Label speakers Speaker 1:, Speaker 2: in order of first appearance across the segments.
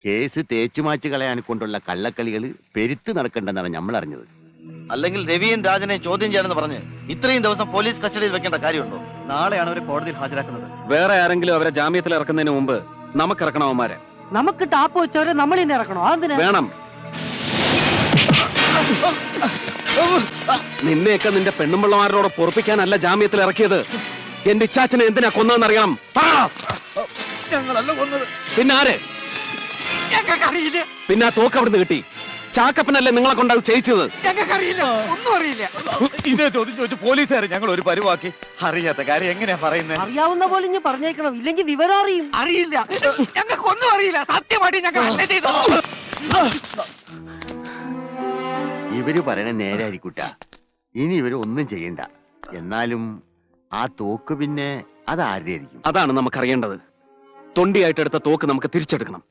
Speaker 1: Case തേച്ചുമാച്ചു കളയാൻ കൊണ്ടുള്ള കള്ളക്കളികൾ പെരുത്ത് നടക്കണ്ടെന്നാണ് നമ്മൾ അറിഞ്ഞത്.
Speaker 2: അല്ലെങ്കിൽ രവിയും രാജനെ ചോദ്യം ചെയ്യാനെന്ന് പറഞ്ഞ് ഇത്രയും ദിവസം പോലീസ് കസ്റ്റഡിയിൽ വെക്കേണ്ട കാര്യമുണ്ടോ?
Speaker 3: നാളെയാണ് അവരെ കോടതിയിൽ ഹാജരാക്കുന്നത്.
Speaker 4: വേറെ ആരെങ്കിലും അവരെ ജാമ്യത്തിൽ ഇറക്കുന്നതിന് മുമ്പ് നമുക്കിറക്കണം അവന്മാരെ.
Speaker 5: നമുക്ക് ടാപ്പ് വെച്ചവരെ നമ്മൾ തന്നെ ഇറക്കണോ? അതിന്
Speaker 4: വേണം. നിന്നെയൊക്കെ നിന്റെ പെണ്ണുമ്പിള്ളമാരോട് പൊറപ്പിക്കാനല്ല ജാമ്യത്തിൽ ഇറക്കിയത്. എന്റെ ഇച്ചാച്ചനെ എന്തിനാ കൊന്നതെന്നറിയണം.
Speaker 3: ഞങ്ങളല്ല കൊന്നത്.
Speaker 4: പിന്നെ ആര്?
Speaker 5: ഞങ്ങൾക്കറിയില്ല.
Speaker 4: പിന്നെ ആ തോക്ക് അവിടുന്ന് കിട്ടി. ചാക്കപ്പനല്ലേ നിങ്ങളെ കൊണ്ട് അത് ചെയ്യിച്ചത്?
Speaker 5: ഞങ്ങൾക്കറിയില്ല, ഒന്നും അറിയില്ല.
Speaker 3: ഇതേ ചോദ്യം ചോദിച്ചു പോലീസുകാർ ഞങ്ങൾ ഒരു പരിവാക്കി. അറിയാത്ത കാര്യം എങ്ങനെയാ പറയുന്നത്?
Speaker 5: അറിയാവുന്ന പോലെ ഇനി പറഞ്ഞേക്കണം, ഇല്ലെങ്കിൽ വിവരം അറിയും. അറിയില്ല, ഞങ്ങൾക്കൊന്നും അറിയില്ല. സത്യമായിട്ട് ഞങ്ങൾ അല്ല ചെയ്തത്.
Speaker 1: ഇവര് പറയണ നേരായിരിക്കൂട്ട. ഇനി ഇവര് ഒന്നും ചെയ്യണ്ട. എന്നാലും ആ തോക്ക് പിന്നെ അതാരുടെ ആയിരിക്കും?
Speaker 4: അതാണ് നമുക്കറിയേണ്ടത്. തൊണ്ടിയായിട്ട് എടുത്ത തോക്ക് നമുക്ക് തിരിച്ചെടുക്കണം.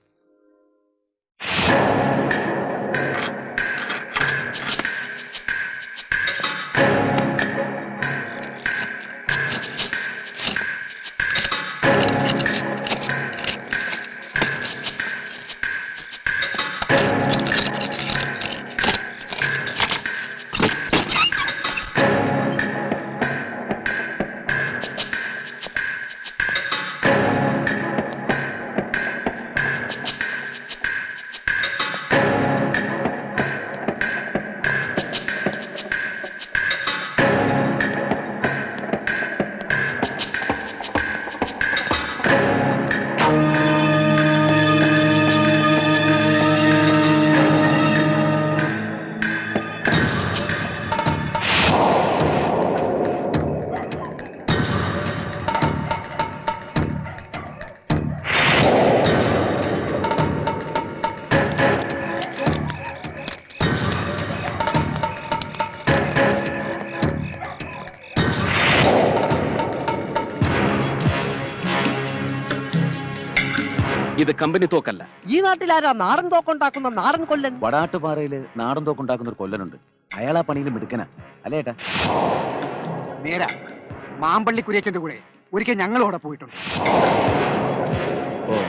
Speaker 4: ഇത് കമ്പനി തോക്കല്ല.
Speaker 5: ഈ നാട്ടിലാരാ നാടൻ തോക്കുണ്ടാക്കുന്ന നാടൻ കൊല്ലൻ?
Speaker 3: വടാട്ടുപാറയില് നാടൻ തോക്കുണ്ടാക്കുന്ന ഒരു കൊല്ലനുണ്ട്. അയാളാ പണിയിലും മിടുക്കനാ അല്ലേട്ടാ?
Speaker 6: നേരാ. മാമ്പള്ളി കുര്യച്ചന്റെ കൂടെ ഒരിക്കൽ ഞങ്ങളോടെ പോയിട്ടുണ്ട്.
Speaker 3: ഓ,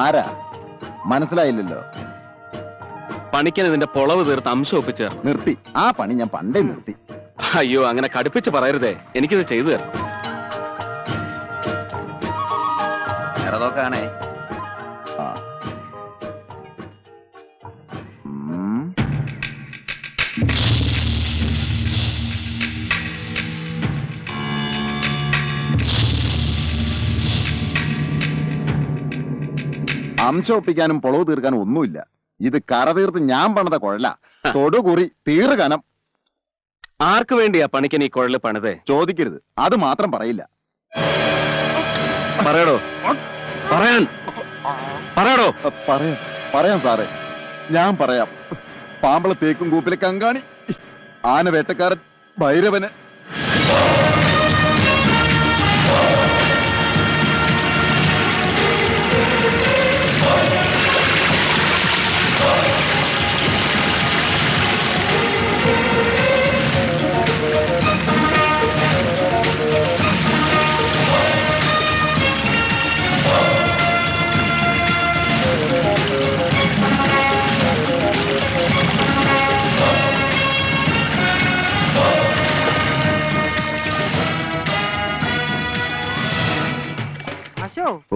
Speaker 7: ആരാ മനസ്സിലായില്ലല്ലോ.
Speaker 4: പണിക്കൻ ഇതിന്റെ പൊളവ് തീർത്ത് അംശം ഒപ്പിച്ചേർ.
Speaker 7: നിർത്തി. ആ പണി ഞാൻ പണ്ടേ നിർത്തി.
Speaker 4: അയ്യോ, അങ്ങനെ കടുപ്പിച്ച് പറയരുതേ. എനിക്കിത് ചെയ്തു തരണം.
Speaker 3: നോക്കാണേ.
Speaker 7: ആ. ഉം. അംശം ഒപ്പിക്കാനും പൊളവ് തീർക്കാനും ഒന്നുമില്ല. ഇത് കറ തീർത്ത് ഞാൻ പണിത കുഴല. തൊടുകുറി തീർകനം.
Speaker 4: ആർക്ക് വേണ്ടിയാ പണിക്കൻ ഈ കുഴല് പണിതേ?
Speaker 7: ചോദിക്കരുത്, അത് മാത്രം പറയില്ല.
Speaker 4: പറയടോ, പറയാൻ പറയടോ.
Speaker 7: പറയാം സാറേ, ഞാൻ പറയാം. പാമ്പള തേക്കും കൂപ്പിലെ കങ്കാണി, ആന വേട്ടക്കാരൻ ഭൈരവന്.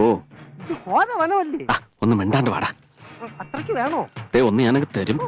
Speaker 4: ഓ,
Speaker 5: ഇത് ഹോര വനമല്ലേ?
Speaker 4: ഒന്ന് മിണ്ടാണ്ട് വാടാ.
Speaker 5: അത്രയ്ക്ക് വേണോ?
Speaker 4: ഒന്ന് ഞാനങ്ങ് തരും.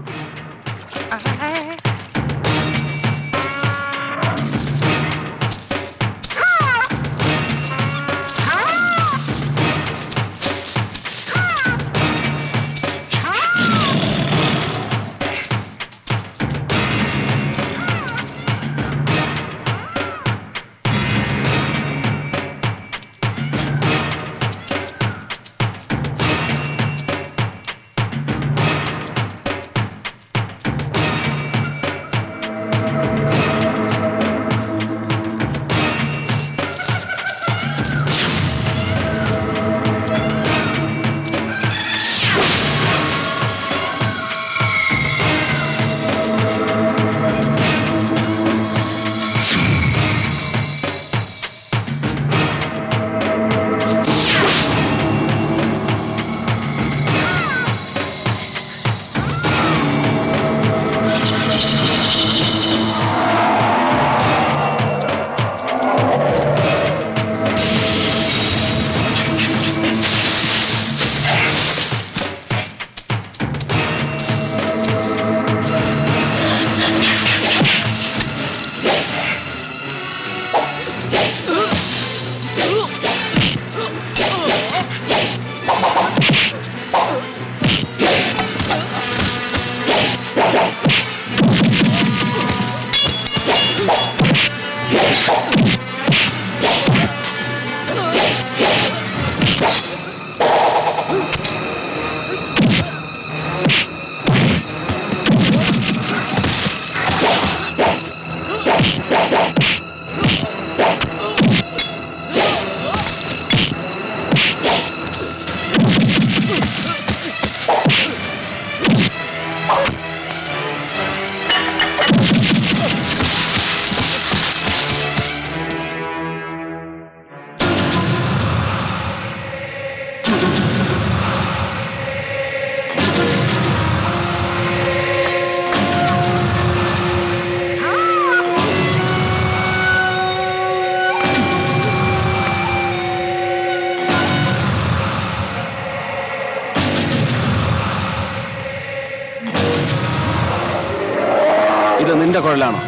Speaker 4: നിന്റെ കുഴലാണോ?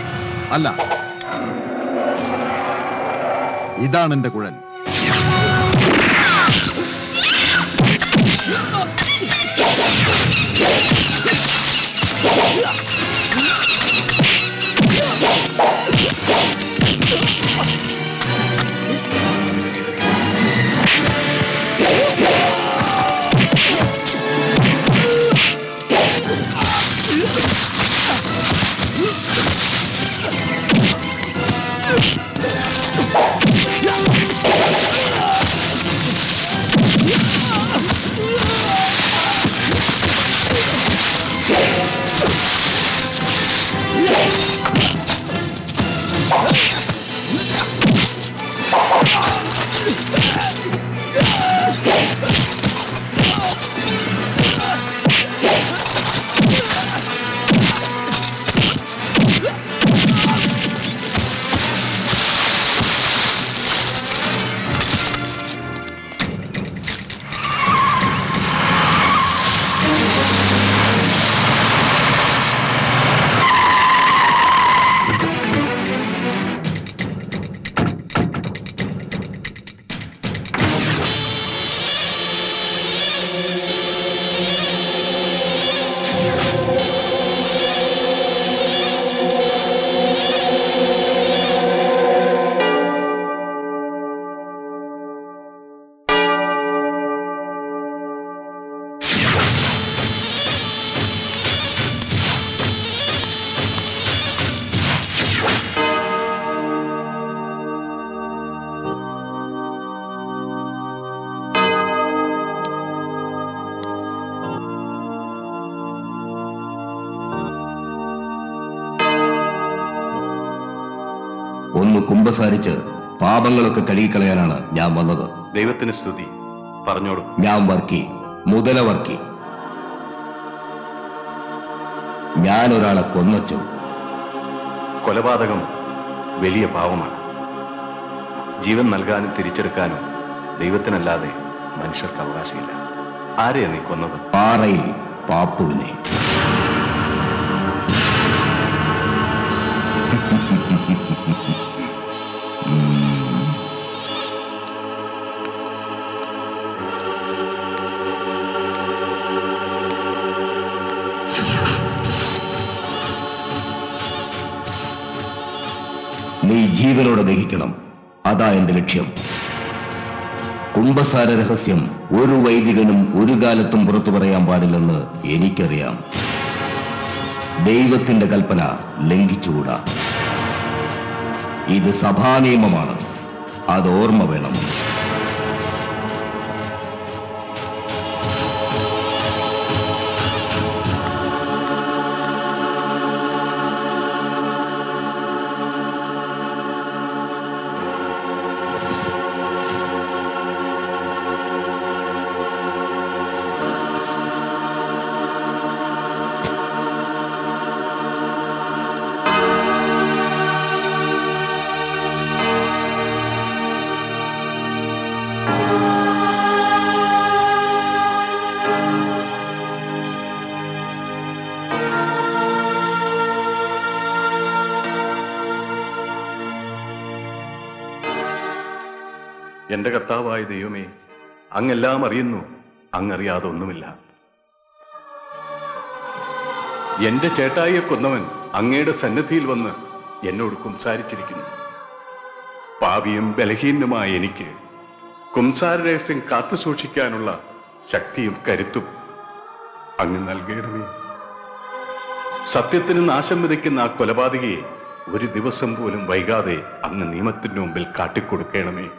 Speaker 7: അല്ല, ഇതാണ് എന്റെ കുഴൽ.
Speaker 8: ഒന്ന് കുമ്പസാരിച്ച് പാപങ്ങളൊക്കെ കഴുകിക്കളയാനാണ് ഞാൻ വന്നത്.
Speaker 9: ദൈവത്തിന് സ്തുതി. പറഞ്ഞോളൂ.
Speaker 8: ഞാൻ വർക്കി, മുതല വർക്കി. ഞാൻ ഒരാളെ കൊന്നച്ചു.
Speaker 9: കൊലപാതകം വലിയ പാവമാണ്. ജീവൻ നൽകാനും തിരിച്ചെടുക്കാനും ദൈവത്തിനല്ലാതെ മനുഷ്യർക്ക് അവകാശമില്ല. ആരെയാ നീ കൊന്നത്?
Speaker 8: പാറയിൽ പാപ്പുവിനെ. നീ ജീവനോടെ ദഹിക്കണം. അതാ എന്റെ ലക്ഷ്യം. കുംഭസാര രഹസ്യം ഒരു വൈദികനും ഒരു കാലത്തും പുറത്തു പറയാൻ പാടില്ലെന്ന് എനിക്കറിയാം. ദൈവത്തിന്റെ കൽപ്പന ലംഘിച്ചുകൂടാ. ഇത് സഭാനിയമമാണ്. അത് ഓർമ്മ വേണം.
Speaker 9: എന്റെ കർത്താവായ ദൈവമേ, അങ്ങെല്ലാം അറിയുന്നു. അങ്ങറിയാതെ ഒന്നുമില്ല. എന്റെ ചേട്ടായിയെ കൊന്നവൻ അങ്ങയുടെ സന്നിധിയിൽ വന്ന് എന്നോട് കുംസാരിച്ചിരിക്കുന്നു. പാപിയും ബലഹീനനുമായ എനിക്ക് കുംസാര രഹസ്യം കാത്തു സൂക്ഷിക്കാനുള്ള ശക്തിയും കരുത്തും അങ്ങ് നൽകണമേ. സത്യത്തിന് നാശം വിതയ്ക്കുന്ന ആ കൊലപാതകയെ ഒരു ദിവസം പോലും വൈകാതെ അങ്ങ് നിയമത്തിന് മുമ്പിൽ കാട്ടിക്കൊടുക്കണമേ.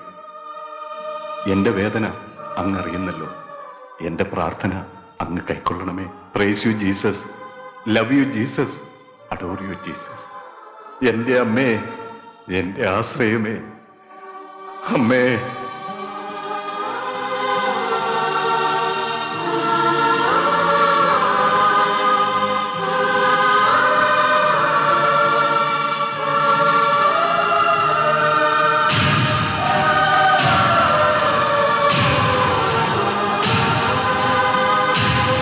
Speaker 9: എന്റെ വേദന അങ്ങ് അറിയുന്നല്ലോ. എന്റെ പ്രാർത്ഥന അങ്ങ് കൈക്കൊള്ളണമേ. Praise you Jesus, love you Jesus, adore you Jesus. എന്റെ അമ്മേ, എന്റെ ആശ്രയമേ, അമ്മേ.